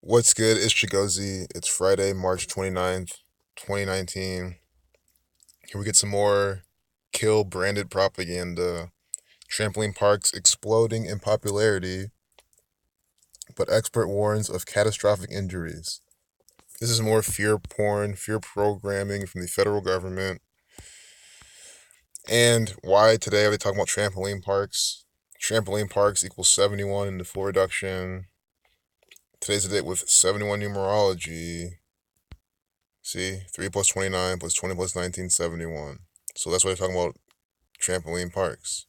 What's good? It's Chigozy. It's Friday, March 29th, 2019. Here we get some more kill branded propaganda. Trampoline parks exploding in popularity, but expert warns of catastrophic injuries. This is more fear porn, fear programming from the federal government. And why today are they talking about trampoline parks? Trampoline parks equals 71 in the full reduction. Today's the date with 71 numerology. See, 3 plus 29 plus 20 plus 19, 71. So that's why they're talking about trampoline parks.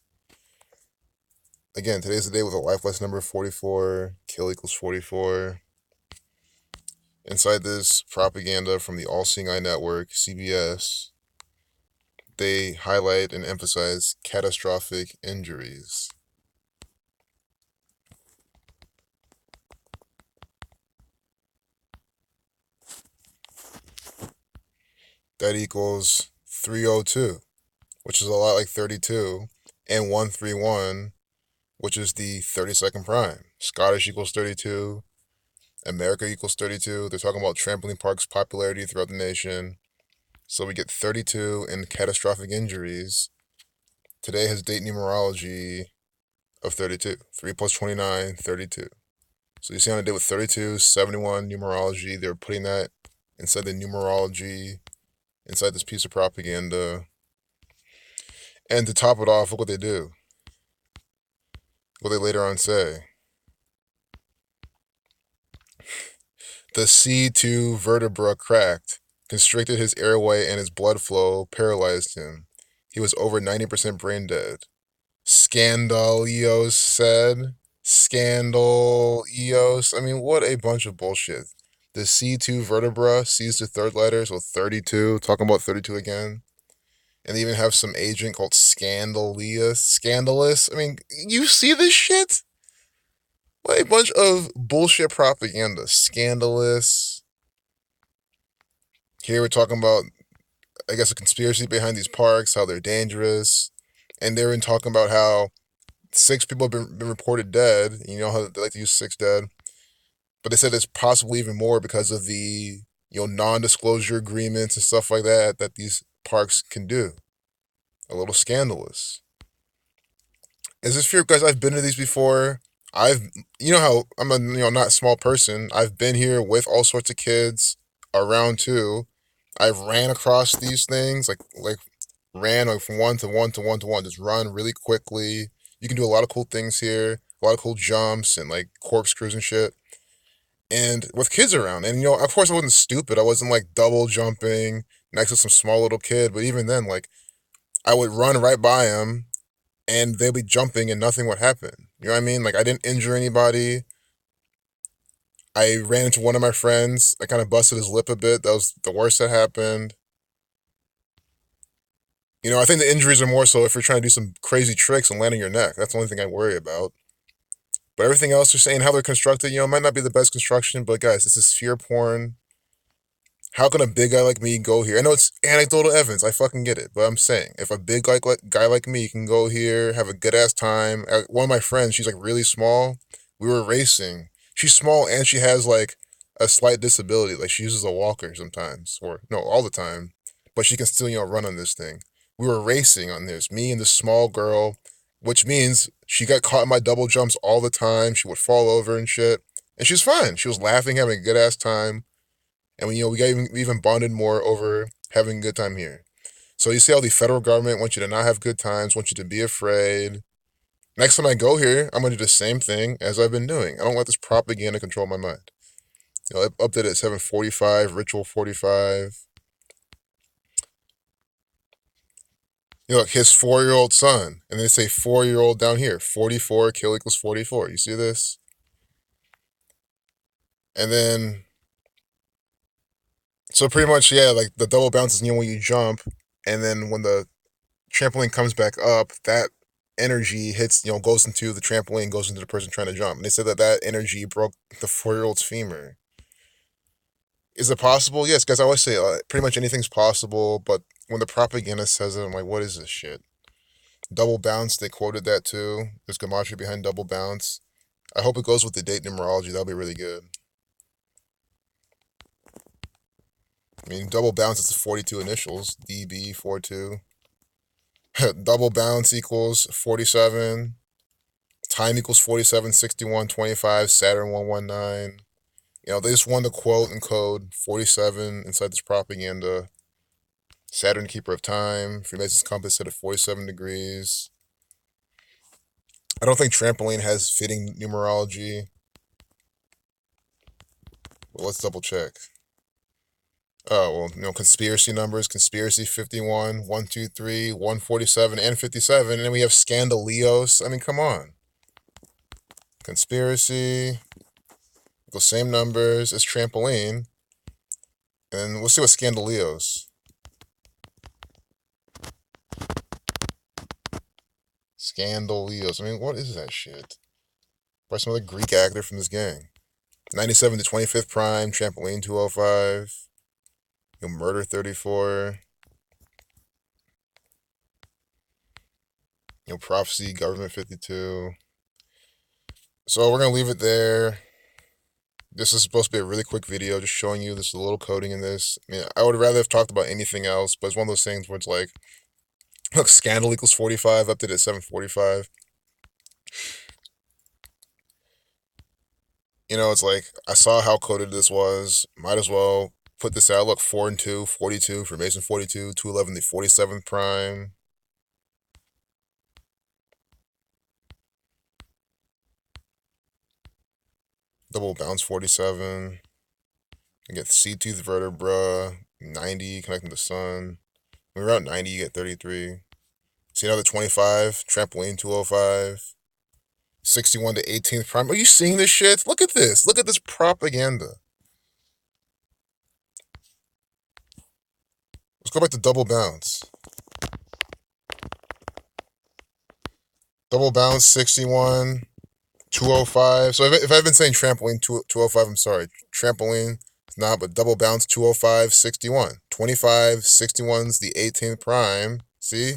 Again, today's the day with a life lesson number 44, kill equals 44. Inside this propaganda from the All Seeing Eye Network, CBS, they highlight and emphasize catastrophic injuries. That equals 302, which is a lot like 32, and 131, which is the 32nd prime. Scottish equals 32. America equals 32. They're talking about trampoline parks' popularity throughout the nation. So we get 32 in catastrophic injuries. Today has date numerology of 32. 3 plus 29, 32. So you see on a day with 32, 71 numerology, they're putting that inside the numerology, inside this piece of propaganda. And to top it off, look what they do. What they later on say. The C2 vertebra cracked, constricted his airway and his blood flow paralyzed him. He was over 90% brain dead. Scandalios said. Scandalios. I mean, what a bunch of bullshit. The C2 vertebra sees the third letter, so 32. Talking about 32 again. And they even have some agent called Scandalous. Scandalous. I mean, you see this shit? What a bunch of bullshit propaganda. Scandalous. Here we're talking about, I guess, a conspiracy behind these parks, how they're dangerous. And they're in talking about how 6 people have been reported dead. You know how they like to use 6 dead. But they said it's possibly even more because of the non-disclosure agreements and stuff like that these parks can do. A little scandalous. Is this fear, guys? I've been to these before. I've, how I'm a not small person. I've been here with all sorts of kids around too. I've ran across these things like ran like from one to one to one to one. Just run really quickly. You can do a lot of cool things here. A lot of cool jumps and like corkscrews and shit. And with kids around, and of course I wasn't stupid. I wasn't like double jumping next to some small little kid. But even then, like I would run right by him and they'd be jumping and nothing would happen. You know what I mean? Like I didn't injure anybody. I ran into one of my friends. I kind of busted his lip a bit. That was the worst that happened. I think the injuries are more so if you're trying to do some crazy tricks and land on your neck. That's the only thing I worry about. But everything else they're saying, how they're constructed, might not be the best construction. But guys, this is fear porn. How can a big guy like me go here? I know it's anecdotal evidence. I fucking get it. But I'm saying, if a big guy like me can go here, have a good ass time. One of my friends, she's like really small. We were racing. She's small and she has like a slight disability. Like she uses a walker sometimes, or no, all the time. But she can still, run on this thing. We were racing on this. Me and this small girl, which means she got caught in my double jumps all the time. She would fall over and shit. And she's fine. She was laughing, having a good ass time. And we even bonded more over having a good time here. So you see how the federal government wants you to not have good times, wants you to be afraid. Next time I go here, I'm gonna do the same thing as I've been doing. I don't let this propaganda control my mind. Update at 7:45, ritual 45. Look, his 4-year-old son, and they say 4-year-old down here. 44 kill equals 44. You see this? And then, so pretty much, yeah, like the double bounces, when you jump, and then when the trampoline comes back up, that energy hits, goes into the trampoline, goes into the person trying to jump. And they said that energy broke the 4-year-old's femur. Is it possible? Yes, guys. I always say pretty much anything's possible, but when the propaganda says it, I'm like, what is this shit? Double bounce, they quoted that too. There's gematria behind double bounce. I hope it goes with the date numerology. That'll be really good. I mean, double bounce is the 42 initials, DB42. Double bounce equals 47. Time equals 47, 61, 25, Saturn 119. They just won the quote and code 47 inside this propaganda. Saturn, keeper of time. Freemason's compass set at 47 degrees. I don't think Trampoline has fitting numerology. Well, let's double check. Oh, well, conspiracy numbers, conspiracy 51, 123, 147, and 57. And then we have Scandalios. I mean, come on. Conspiracy, the same numbers as Trampoline. And we'll see what Scandalios. Scandalios. I mean, what is that shit? By some other Greek actor from this gang. 97 to 25th prime, Trampoline 205. Murder 34. Prophecy, government 52. So we're going to leave it there. This is supposed to be a really quick video, just showing you this little coding in this. I mean, I would rather have talked about anything else, but it's one of those things where it's like, look, scandal equals 45, updated at 745. It's like, I saw how coded this was. Might as well put this out. Look, 4 and 2, 42 for Mason 42, 211, the 47th prime. Double bounce 47. You get C-tooth vertebra, 90, connecting the sun. When we're at 90, you get 33. See another 25, Trampoline 205. 61 to 18th prime. Are you seeing this shit? Look at this. Look at this propaganda. Let's go back to double bounce. Double bounce 61, 205. So if I've been saying Trampoline 205, I'm sorry. Trampoline, not, but double bounce 205, 61. 25, 61's the 18th prime. See?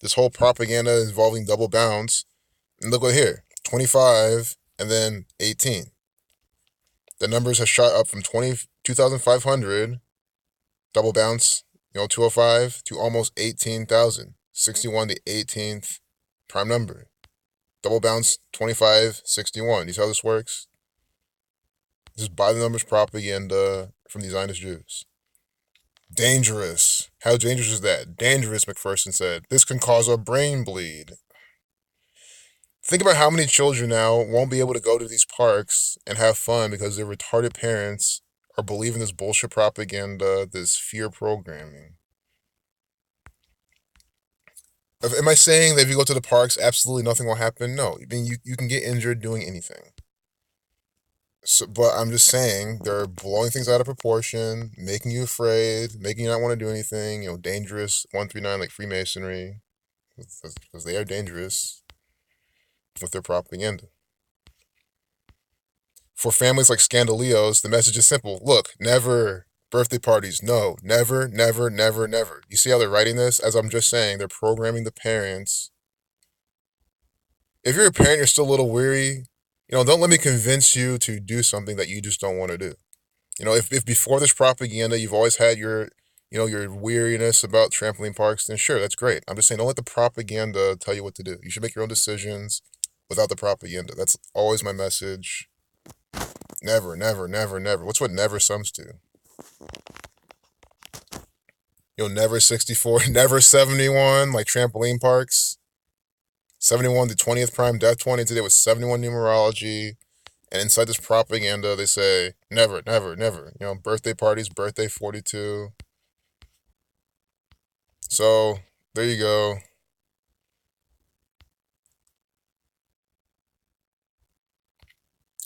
This whole propaganda involving double bounce. And look what here. 25 and then 18. The numbers have shot up from 2,500 double bounce, 205 to almost 18,000. 61 to 18th prime number. Double bounce 25, 61. You see how this works? This is by the numbers propaganda from the Zionist Jews. Dangerous. How dangerous is that? Dangerous, McPherson said. This can cause a brain bleed. Think about how many children now won't be able to go to these parks and have fun because their retarded parents are believing this bullshit propaganda, this fear programming. Am I saying that if you go to the parks, absolutely nothing will happen? No. I mean, you can get injured doing anything. So, but I'm just saying, they're blowing things out of proportion, making you afraid, making you not want to do anything, dangerous, 139 like Freemasonry, because they are dangerous with their propaganda. For families like Scandalios, the message is simple. Look, never. Birthday parties, no. Never, never, never, never. You see how they're writing this? As I'm just saying, they're programming the parents. If you're a parent, you're still a little weary, don't let me convince you to do something that you just don't want to do. If before this propaganda, you've always had your weariness about trampoline parks, then sure, that's great. I'm just saying, don't let the propaganda tell you what to do. You should make your own decisions without the propaganda. That's always my message. Never, never, never, never. What's what never sums to? Never 64, never 71, like trampoline parks. 71 to 20th prime, death 20 today was 71 numerology. And inside this propaganda, they say, never, never, never. Birthday parties, birthday 42. So, there you go.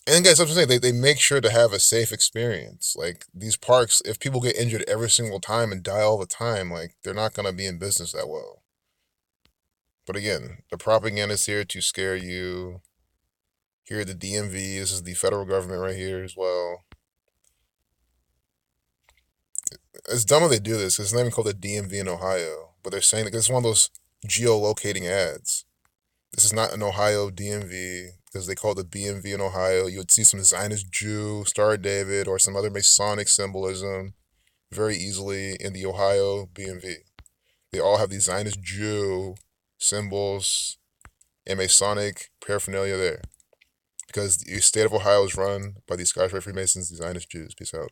And guys, I'm saying they make sure to have a safe experience. Like these parks, if people get injured every single time and die all the time, like they're not gonna be in business that well. But again, the propaganda is here to scare you. Here, the DMV. This is the federal government right here as well. It's dumb when they do this. It's not even called the DMV in Ohio, but they're saying that it's one of those geolocating ads. This is not an Ohio DMV because they call it the BMV in Ohio. You would see some Zionist Jew, Star of David, or some other Masonic symbolism. very easily in the Ohio BMV. They all have these Zionist Jew symbols and Masonic paraphernalia there because the state of Ohio is run by these Scottish Rite Freemasons, these Zionist Jews. Peace out.